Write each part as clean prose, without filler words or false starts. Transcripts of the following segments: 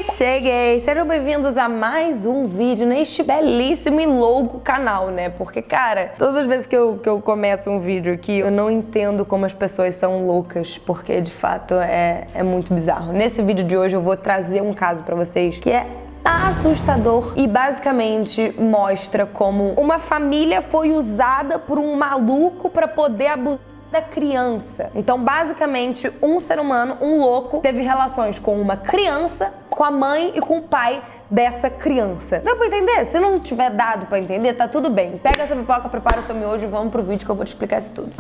Cheguei! Sejam bem-vindos a mais um vídeo neste belíssimo e louco canal, né? Porque, cara, todas as vezes que eu começo um vídeo aqui, eu não entendo como as pessoas são loucas, porque, de fato, é muito bizarro. Nesse vídeo de hoje eu vou trazer um caso pra vocês que é assustador e basicamente mostra como uma família foi usada por um maluco pra poder abusar da criança. Então, basicamente, um ser humano, um louco, teve relações com uma criança, com a mãe e com o pai dessa criança. Dá pra entender? Se não tiver dado pra entender, tá tudo bem. Pega essa pipoca, prepara o seu miojo e vamos pro vídeo que eu vou te explicar isso tudo.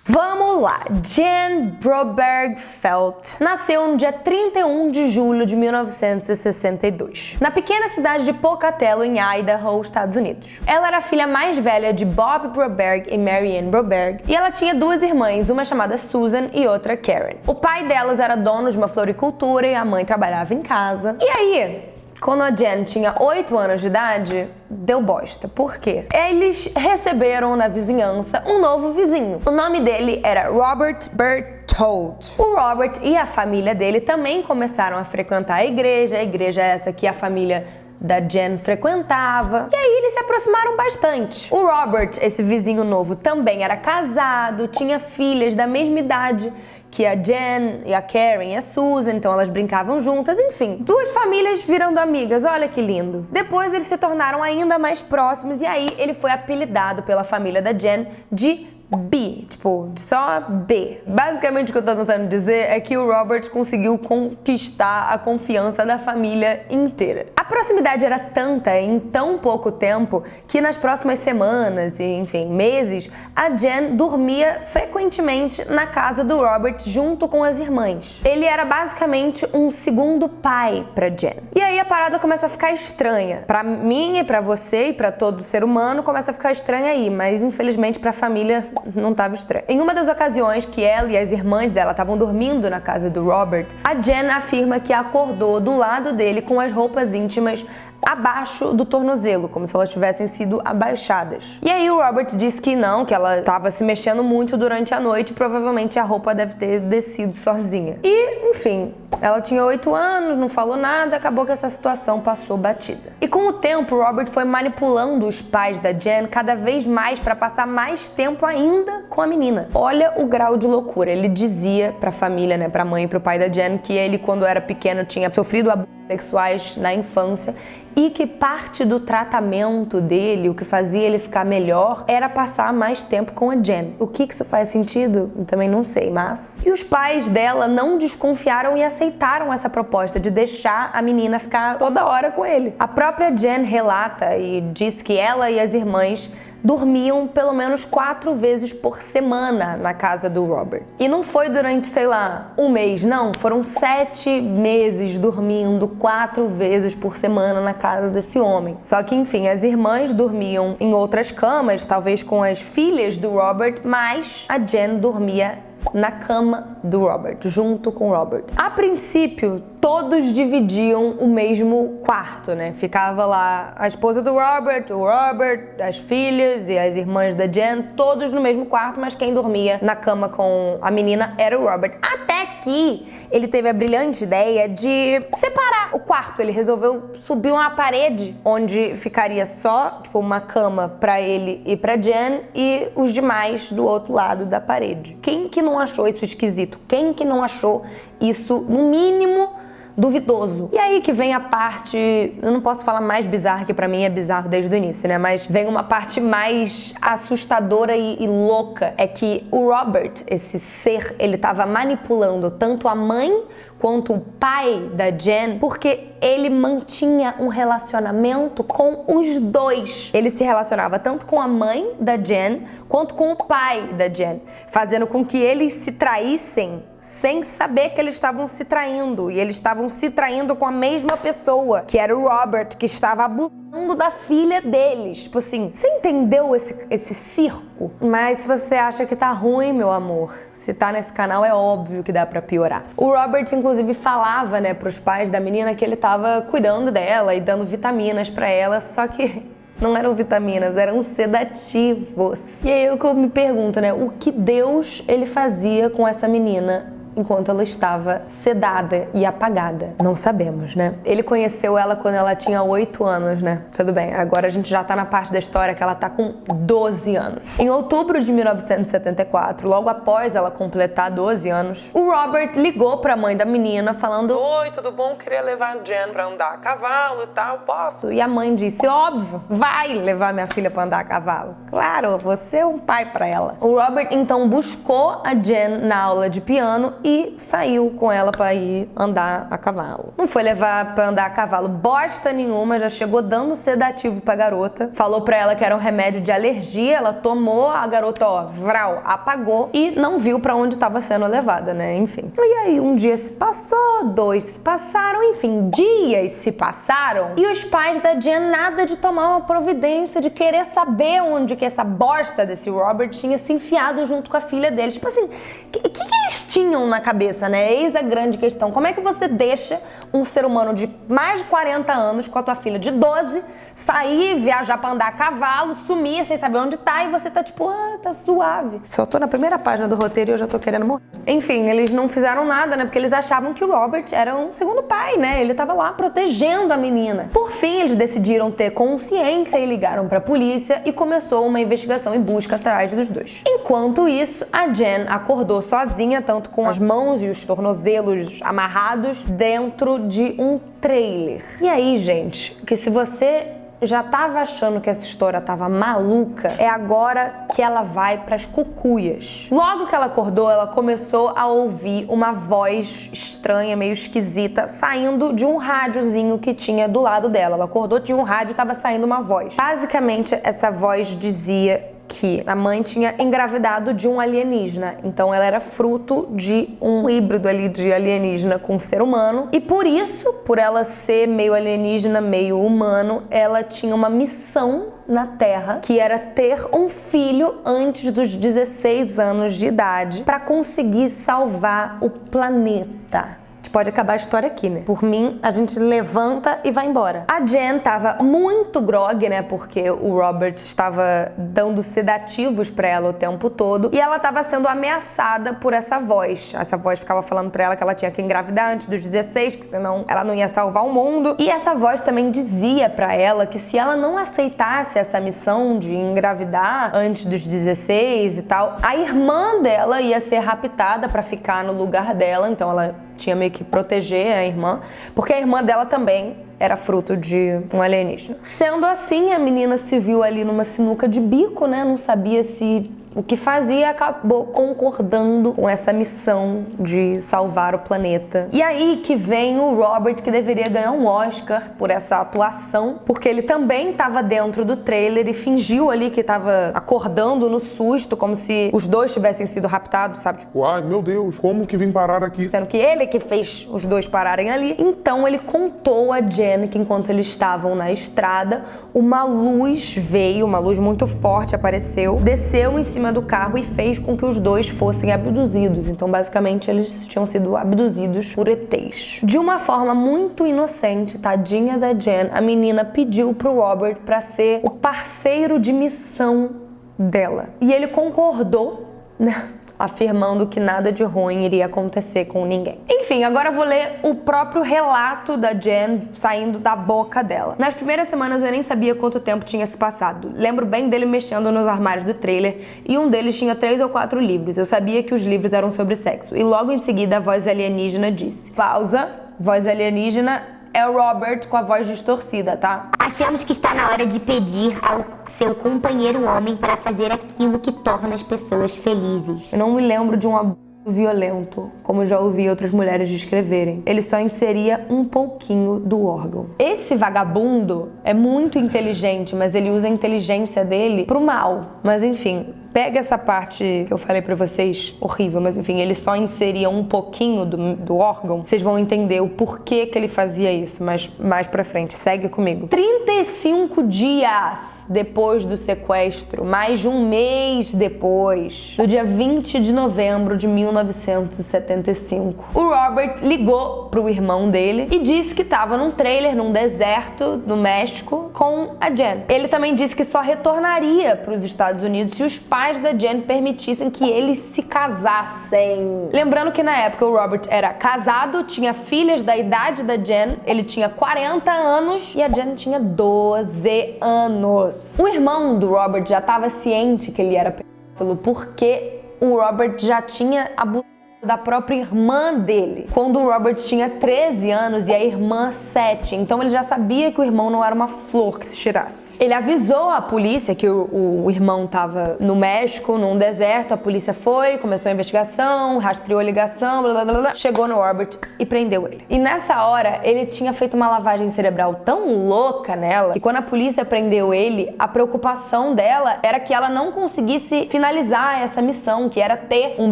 Vamos lá, Jan Broberg Felt nasceu no dia 31 de julho de 1962, na pequena cidade de Pocatello, em Idaho, Estados Unidos. Ela era a filha mais velha de Bob Broberg e Mary Ann Broberg, e ela tinha duas irmãs, uma chamada Susan e outra Karen. O pai delas era dono de uma floricultura e a mãe trabalhava em casa. E aí, quando a Jan tinha 8 anos de idade, deu bosta. Por quê? Eles receberam na vizinhança um novo vizinho. O nome dele era Robert Berthold. O Robert e a família dele também começaram a frequentar a igreja essa que a família da Jan frequentava. E aí eles se aproximaram bastante. O Robert, esse vizinho novo, também era casado, tinha filhas da mesma idade que a Jan e a Karen e a Susan, então elas brincavam juntas, enfim. Duas famílias virando amigas, olha que lindo. Depois eles se tornaram ainda mais próximos e aí ele foi apelidado pela família da Jan de B, tipo, só B. Basicamente o que eu tô tentando dizer é que o Robert conseguiu conquistar a confiança da família inteira. A proximidade era tanta em tão pouco tempo que nas próximas semanas e, enfim, meses, a Jan dormia frequentemente na casa do Robert junto com as irmãs. Ele era basicamente um segundo pai pra Jan. E aí a parada começa a ficar estranha. Pra mim e pra você e pra todo ser humano começa a ficar estranha aí, mas infelizmente pra família não tava estranho. Em uma das ocasiões que ela e as irmãs dela estavam dormindo na casa do Robert, a Jan afirma que acordou do lado dele com as roupas íntimas abaixo do tornozelo, como se elas tivessem sido abaixadas. E aí o Robert disse que não, que ela estava se mexendo muito durante a noite, provavelmente a roupa deve ter descido sozinha. E, enfim, ela tinha 8 anos, não falou nada, acabou que essa situação passou batida. E com o tempo, o Robert foi manipulando os pais da Jan cada vez mais para passar mais tempo ainda com a menina. Olha o grau de loucura. Ele dizia pra família, né, pra mãe e pro pai da Jan, que ele, quando era pequeno, tinha sofrido abusos sexuais na infância e que parte do tratamento dele, o que fazia ele ficar melhor, era passar mais tempo com a Jan. O que isso faz sentido? Eu também não sei, mas... E os pais dela não desconfiaram e aceitaram essa proposta de deixar a menina ficar toda hora com ele. A própria Jan relata e diz que ela e as irmãs dormiam pelo menos 4 vezes por semana na casa do Robert. E não foi durante, sei lá, um mês, não. Foram 7 meses dormindo 4 vezes por semana na casa desse homem. Só que, enfim, as irmãs dormiam em outras camas, talvez com as filhas do Robert, mas a Jan dormia na cama do Robert, junto com o Robert. A princípio, todos dividiam o mesmo quarto, né? Ficava lá a esposa do Robert, o Robert, as filhas e as irmãs da Jan, todos no mesmo quarto, mas quem dormia na cama com a menina era o Robert. Até que ele teve a brilhante ideia de separar o quarto. Ele resolveu subir uma parede onde ficaria só, tipo, uma cama pra ele e pra Jan e os demais do outro lado da parede. Quem que não achou isso esquisito? Quem que não achou isso, no mínimo, duvidoso? E aí que vem a parte, eu não posso falar mais bizarra, que pra mim é bizarro desde o início, né? Mas vem uma parte mais assustadora e louca. É que o Robert, esse ser, ele tava manipulando tanto a mãe quanto o pai da Jan, porque ele mantinha um relacionamento com os dois. Ele se relacionava tanto com a mãe da Jan quanto com o pai da Jan, fazendo com que eles se traíssem sem saber que eles estavam se traindo. E eles estavam se traindo com a mesma pessoa, que era o Robert, que estava abusando da filha deles. Tipo assim, você entendeu esse circo? Mas se você acha que tá ruim, meu amor, se tá nesse canal é óbvio que dá pra piorar. O Robert, inclusive, falava, né, pros pais da menina que ele tava cuidando dela e dando vitaminas pra ela, só que Não eram vitaminas, eram sedativos. E aí eu me pergunto, né? O que Deus ele fazia com essa menina enquanto ela estava sedada e apagada? Não sabemos, né? Ele conheceu ela quando ela tinha 8 anos, né? Tudo bem, agora a gente já tá na parte da história que ela tá com 12 anos. Em outubro de 1974, logo após ela completar 12 anos, o Robert ligou pra mãe da menina falando: Oi, tudo bom? Queria levar a Jen pra andar a cavalo e tal, posso? E a mãe disse: óbvio, vai levar minha filha pra andar a cavalo. Claro, você é um pai pra ela. O Robert então buscou a Jen na aula de piano e saiu com ela pra ir andar a cavalo. Não foi levar pra andar a cavalo bosta nenhuma, já chegou dando sedativo pra garota. Falou pra ela que era um remédio de alergia, ela tomou, a garota, ó, vral, apagou e não viu pra onde tava sendo levada, né? Enfim. E aí um dia se passou, 2 se passaram, enfim, dias se passaram e os pais da Jen nada de tomar uma providência, de querer saber onde que essa bosta desse Robert tinha se enfiado junto com a filha deles. Tipo assim, que eles tinham na cabeça, né? Eis a grande questão. Como é que você deixa um ser humano de mais de 40 anos com a tua filha de 12 sair, viajar pra andar a cavalo, sumir sem saber onde tá e você tá tipo, tá suave. Só tô na primeira página do roteiro e eu já tô querendo morrer. Enfim, eles não fizeram nada, né? Porque eles achavam que o Robert era um segundo pai, né? Ele tava lá protegendo a menina. Por fim, eles decidiram ter consciência e ligaram pra polícia e começou uma investigação e busca atrás dos dois. Enquanto isso, a Jen acordou sozinha, tanto com as mãos e os tornozelos amarrados dentro de um trailer. E aí, gente, que se você já tava achando que essa história tava maluca, é agora que ela vai pras cucuias. Logo que ela acordou, ela começou a ouvir uma voz estranha, meio esquisita, saindo de um rádiozinho que tinha do lado dela. Ela acordou, tinha um rádio e tava saindo uma voz. Basicamente, essa voz dizia que a mãe tinha engravidado de um alienígena, então ela era fruto de um híbrido ali de alienígena com ser humano, e por isso, por ela ser meio alienígena, meio humano, ela tinha uma missão na Terra, que era ter um filho antes dos 16 anos de idade para conseguir salvar o planeta. Pode acabar a história aqui, né? Por mim, a gente levanta e vai embora. A Jen tava muito grogue, né? Porque o Robert estava dando sedativos pra ela o tempo todo. E ela tava sendo ameaçada por essa voz. Essa voz ficava falando pra ela que ela tinha que engravidar antes dos 16, que senão ela não ia salvar o mundo. E essa voz também dizia pra ela que se ela não aceitasse essa missão de engravidar antes dos 16 e tal, a irmã dela ia ser raptada pra ficar no lugar dela. Então ela tinha meio que proteger a irmã, porque a irmã dela também era fruto de um alienígena. Sendo assim, a menina se viu ali numa sinuca de bico, né? Não sabia se o que fazia, acabou concordando com essa missão de salvar o planeta. E aí que vem o Robert, que deveria ganhar um Oscar por essa atuação, porque ele também estava dentro do trailer e fingiu ali que estava acordando no susto, como se os dois tivessem sido raptados, sabe? Tipo, ai, meu Deus, como que vim parar aqui? Sendo que ele que fez os dois pararem ali. Então ele contou a Jen que enquanto eles estavam na estrada, uma luz veio, uma luz muito forte apareceu, desceu em cima do carro e fez com que os dois fossem abduzidos. Então, basicamente, eles tinham sido abduzidos por ETs. De uma forma muito inocente, tadinha da Jen, a menina pediu pro Robert pra ser o parceiro de missão dela. E ele concordou, né? Afirmando que nada de ruim iria acontecer com ninguém. Enfim, agora eu vou ler o próprio relato da Jen saindo da boca dela. Nas primeiras semanas eu nem sabia quanto tempo tinha se passado. Lembro bem dele mexendo nos armários do trailer e um deles tinha 3 ou 4 livros. Eu sabia que os livros eram sobre sexo. E logo em seguida a voz alienígena disse: pausa, voz alienígena. É o Robert com a voz distorcida, tá? Achamos que está na hora de pedir ao seu companheiro homem para fazer aquilo que torna as pessoas felizes. Eu não me lembro de um abuso violento, como já ouvi outras mulheres descreverem. Ele só inseria um pouquinho do órgão. Esse vagabundo é muito inteligente, mas ele usa a inteligência dele pro mal. Mas enfim, pega essa parte que eu falei pra vocês, horrível, mas enfim, ele só inseria um pouquinho do órgão, vocês vão entender o porquê que ele fazia isso, mas mais pra frente, segue comigo. 35 dias depois do sequestro, mais de um mês depois, no dia 20 de novembro de 1975, o Robert ligou pro irmão dele e disse que tava num trailer, num deserto, no México, com a Jen. Ele também disse que só retornaria pros Estados Unidos se os pais da Jen permitissem que eles se casassem. Lembrando que na época o Robert era casado, tinha filhas da idade da Jen, ele tinha 40 anos e a Jen tinha 12 anos. O irmão do Robert já estava ciente que ele era pedófilo porque o Robert já tinha abusado da própria irmã dele, quando o Robert tinha 13 anos e a irmã 7. Então ele já sabia que o irmão não era uma flor que se tirasse. Ele avisou a polícia que o irmão estava no México, num deserto. A polícia foi, começou a investigação, rastreou a ligação, blá, blá, blá, chegou no Robert e prendeu ele. E nessa hora, ele tinha feito uma lavagem cerebral tão louca nela que quando a polícia prendeu ele, a preocupação dela era que ela não conseguisse finalizar essa missão, que era ter um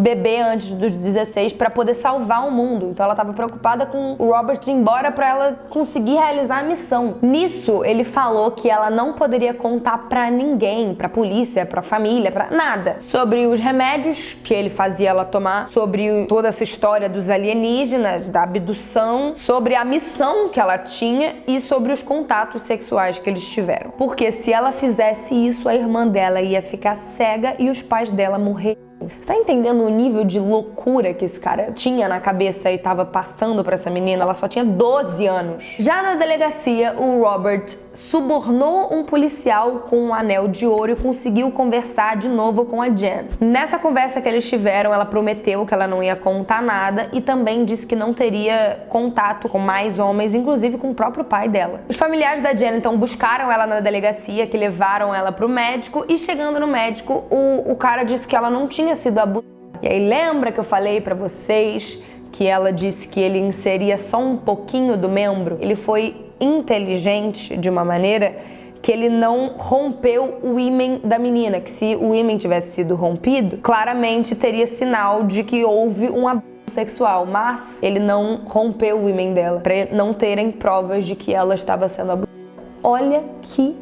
bebê antes dos 16 para poder salvar o mundo. Então ela estava preocupada com o Robert ir embora para ela conseguir realizar a missão. Nisso, ele falou que ela não poderia contar para ninguém, para polícia, para família, para nada, sobre os remédios que ele fazia ela tomar, sobre toda essa história dos alienígenas, da abdução, sobre a missão que ela tinha e sobre os contatos sexuais que eles tiveram. Porque se ela fizesse isso, a irmã dela ia ficar cega e os pais dela morreriam. Você tá entendendo o nível de loucura que esse cara tinha na cabeça e tava passando pra essa menina? Ela só tinha 12 anos. Já na delegacia, o Robert subornou um policial com um anel de ouro e conseguiu conversar de novo com a Jen. Nessa conversa que eles tiveram, ela prometeu que ela não ia contar nada e também disse que não teria contato com mais homens, inclusive com o próprio pai dela. Os familiares da Jen então buscaram ela na delegacia, que levaram ela pro médico, e chegando no médico, o cara disse que ela não tinha sido abusada. E aí lembra que eu falei pra vocês que ela disse que ele inseria só um pouquinho do membro? Ele foi inteligente de uma maneira que ele não rompeu o ímen da menina, que se o ímen tivesse sido rompido, claramente teria sinal de que houve um abuso sexual, mas ele não rompeu o ímen dela, para não terem provas de que ela estava sendo abusada. Olha que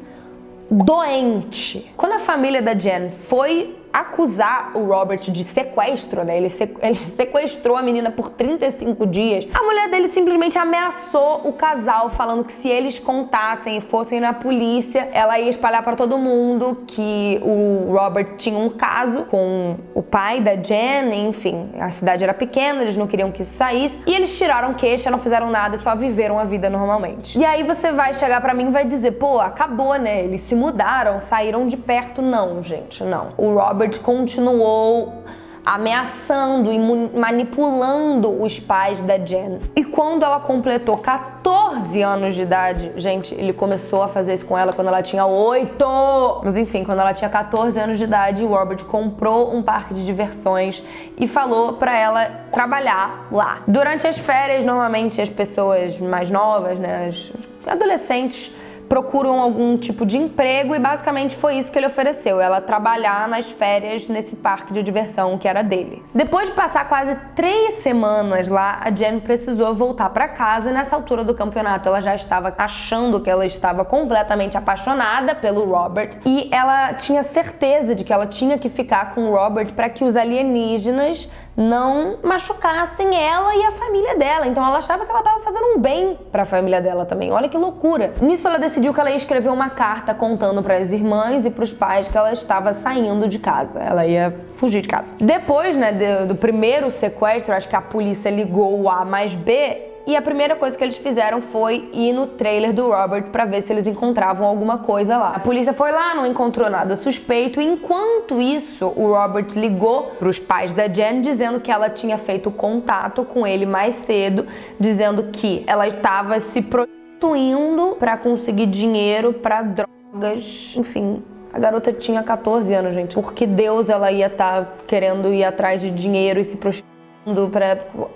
doente. Quando a família da Jen foi acusar o Robert de sequestro, né? Ele sequestrou a menina por 35 dias. A mulher dele simplesmente ameaçou o casal, falando que se eles contassem e fossem na polícia, ela ia espalhar pra todo mundo que o Robert tinha um caso com o pai da Jen, enfim. A cidade era pequena, eles não queriam que isso saísse. E eles tiraram queixa, não fizeram nada e só viveram a vida normalmente. E aí você vai chegar pra mim e vai dizer, pô, acabou, né? Eles se mudaram, saíram de perto. Não, gente, não. O Robert continuou ameaçando e manipulando os pais da Jen. E quando ela completou 14 anos de idade, gente, ele começou a fazer isso com ela quando ela tinha 8. Mas enfim, quando ela tinha 14 anos de idade, o Robert comprou um parque de diversões e falou pra ela trabalhar lá. Durante as férias, normalmente as pessoas mais novas, né, os adolescentes, procuram algum tipo de emprego e basicamente foi isso que ele ofereceu, ela trabalhar nas férias nesse parque de diversão que era dele. Depois de passar quase 3 semanas lá, a Jen precisou voltar pra casa e nessa altura do campeonato ela já estava achando que ela estava completamente apaixonada pelo Robert e ela tinha certeza de que ela tinha que ficar com o Robert para que os alienígenas não machucassem ela e a família dela. Então ela achava que ela estava fazendo um bem para a família dela também. Olha que loucura. Nisso ela decidiu que ela ia escrever uma carta contando para as irmãs e para os pais que ela estava saindo de casa. Ela ia fugir de casa. Depois, né, do primeiro sequestro, acho que a polícia ligou o A mais B e a primeira coisa que eles fizeram foi ir no trailer do Robert para ver se eles encontravam alguma coisa lá. A polícia foi lá, não encontrou nada suspeito. E enquanto isso, o Robert ligou para os pais da Jen dizendo que ela tinha feito contato com ele mais cedo, dizendo que ela estava se prostituindo para conseguir dinheiro para drogas, enfim. A garota tinha 14 anos, gente. Por que Deus ela ia estar querendo ir atrás de dinheiro e se prostituir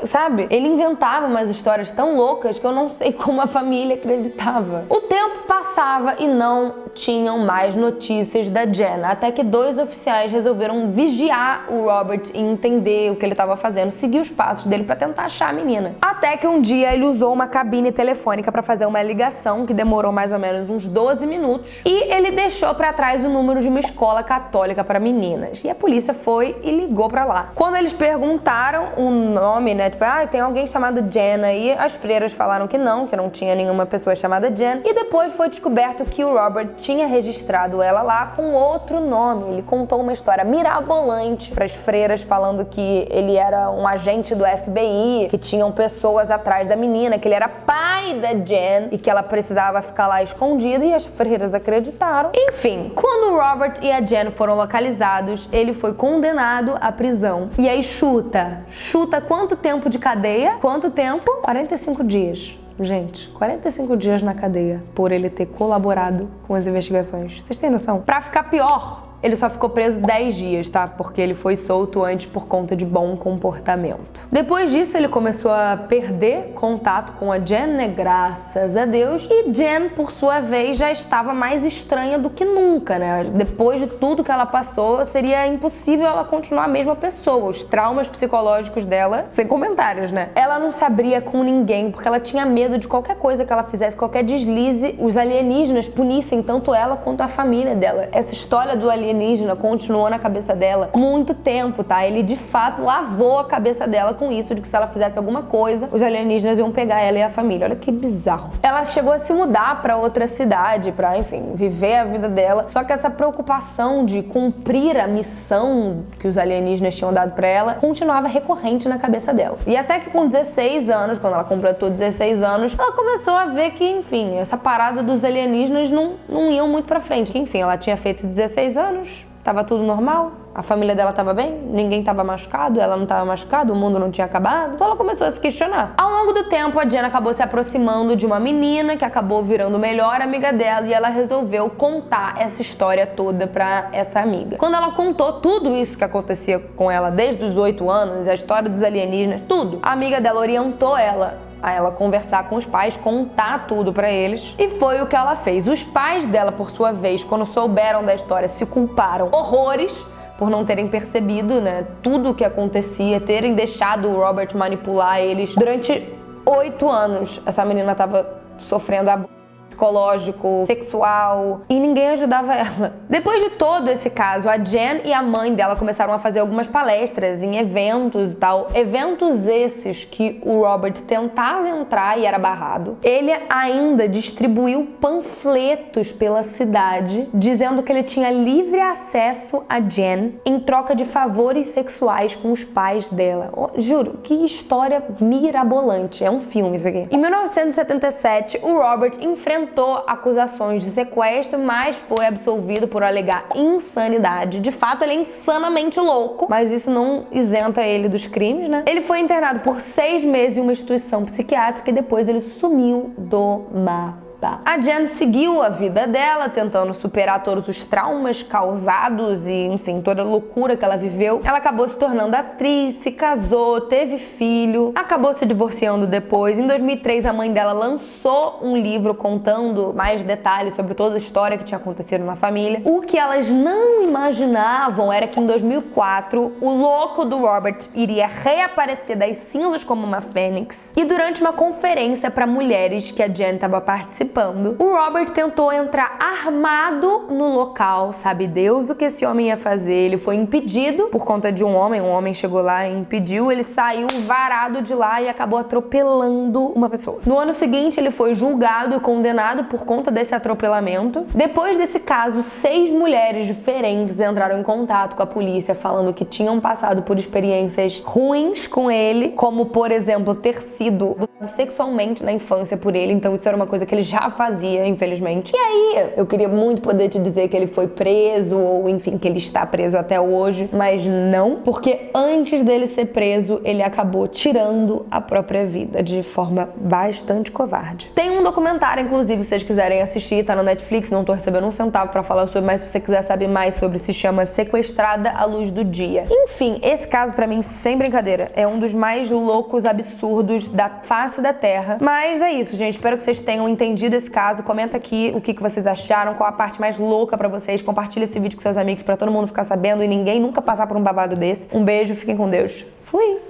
sabe? Ele inventava umas histórias tão loucas que eu não sei como a família acreditava. O tempo passava e não tinham mais notícias da Jen, até que 2 oficiais resolveram vigiar o Robert e entender o que ele estava fazendo, seguir os passos dele para tentar achar a menina. Até que um dia ele usou uma cabine telefônica para fazer uma ligação que demorou mais ou menos uns 12 minutos e ele deixou para trás o número de uma escola católica para meninas. E a polícia foi e ligou para lá. Quando eles perguntaram o nome, né, tipo, tem alguém chamado Jen aí, as freiras falaram que não tinha nenhuma pessoa chamada Jen, e depois foi descoberto que o Robert tinha registrado ela lá com outro nome. Ele contou uma história mirabolante para as freiras, falando que ele era um agente do FBI, que tinham pessoas atrás da menina, que ele era pai da Jen e que ela precisava ficar lá escondida, e as freiras acreditaram. Enfim, quando o Robert e a Jen foram localizados, ele foi condenado à prisão. E aí chuta quanto tempo de cadeia? Quanto tempo? 45 dias. Gente, 45 dias na cadeia por ele ter colaborado com as investigações. Vocês têm noção? Pra ficar pior, ele só ficou preso 10 dias, tá? Porque ele foi solto antes por conta de bom comportamento. Depois disso, ele começou a perder contato com a Jen, né? Graças a Deus. E Jen, por sua vez, já estava mais estranha do que nunca, né? Depois de tudo que ela passou, seria impossível ela continuar a mesma pessoa. Os traumas psicológicos dela, sem comentários, né? Ela não se abria com ninguém, porque ela tinha medo de qualquer coisa que ela fizesse, qualquer deslize, os alienígenas punissem tanto ela quanto a família dela. Essa história do alienígena continuou na cabeça dela muito tempo, tá? Ele de fato lavou a cabeça dela com isso, de que se ela fizesse alguma coisa, os alienígenas iam pegar ela e a família. Olha que bizarro. Ela chegou a se mudar pra outra cidade, pra, enfim, viver a vida dela. Só que essa preocupação de cumprir a missão que os alienígenas tinham dado pra ela continuava recorrente na cabeça dela. E até que com 16 anos, quando ela completou 16 anos, ela começou a ver que, enfim, essa parada dos alienígenas não iam muito pra frente. Enfim, ela tinha feito 16 anos, tava tudo normal, a família dela tava bem, ninguém tava machucado, ela não tava machucada, o mundo não tinha acabado. Então ela começou a se questionar. Ao longo do tempo, a Jen acabou se aproximando de uma menina que acabou virando melhor amiga dela, e ela resolveu contar essa história toda pra essa amiga. Quando ela contou tudo isso que acontecia com ela desde os 8 anos, a história dos alienígenas, tudo, a amiga dela orientou ela a ela conversar com os pais, contar tudo pra eles. E foi o que ela fez. Os pais dela, por sua vez, quando souberam da história, se culparam horrores por não terem percebido, né, tudo o que acontecia, terem deixado o Robert manipular eles. Durante 8 anos, essa menina tava sofrendo abuso psicológico, sexual, e ninguém ajudava ela. Depois de todo esse caso, a Jen e a mãe dela começaram a fazer algumas palestras em eventos e tal. Eventos esses que o Robert tentava entrar e era barrado. Ele ainda distribuiu panfletos pela cidade, dizendo que ele tinha livre acesso a Jen em troca de favores sexuais com os pais dela. Oh, juro, que história mirabolante. É um filme isso aqui. Em 1977, o Robert enfrentou acusações de sequestro, mas foi absolvido por alegar insanidade. De fato, ele é insanamente louco, mas isso não isenta ele dos crimes, né? Ele foi internado por 6 meses em uma instituição psiquiátrica e depois ele sumiu do mapa. A Jen seguiu a vida dela, tentando superar todos os traumas causados e, enfim, toda a loucura que ela viveu. Ela acabou se tornando atriz, se casou, teve filho, acabou se divorciando depois. Em 2003, a mãe dela lançou um livro contando mais detalhes sobre toda a história que tinha acontecido na família. O que elas não imaginavam era que em 2004, o louco do Robert iria reaparecer das cinzas como uma fênix. E durante uma conferência para mulheres que a Jen estava participando, o Robert tentou entrar armado no local, sabe Deus o que esse homem ia fazer. Ele foi impedido por conta de um homem chegou lá e impediu, ele saiu varado de lá e acabou atropelando uma pessoa. No ano seguinte, ele foi julgado e condenado por conta desse atropelamento. Depois desse caso, 6 mulheres diferentes entraram em contato com a polícia falando que tinham passado por experiências ruins com ele, como, por exemplo, ter sido abusado sexualmente na infância por ele. Então isso era uma coisa que ele já fazia, infelizmente. E aí, eu queria muito poder te dizer que ele foi preso, ou enfim, que ele está preso até hoje, mas não, porque antes dele ser preso, ele acabou tirando a própria vida de forma bastante covarde. Tem um documentário, inclusive, se vocês quiserem assistir, tá no Netflix, não tô recebendo um centavo pra falar sobre, mas se você quiser saber mais sobre, se chama Sequestrada à Luz do Dia. Enfim, Enfim, esse caso pra mim, sem brincadeira, é um dos mais loucos, absurdos da face da Terra. Mas é isso, gente. Espero que vocês tenham entendido esse caso. Comenta aqui o que vocês acharam, qual a parte mais louca pra vocês. Compartilha esse vídeo com seus amigos pra todo mundo ficar sabendo e ninguém nunca passar por um babado desse. Um beijo, fiquem com Deus. Fui!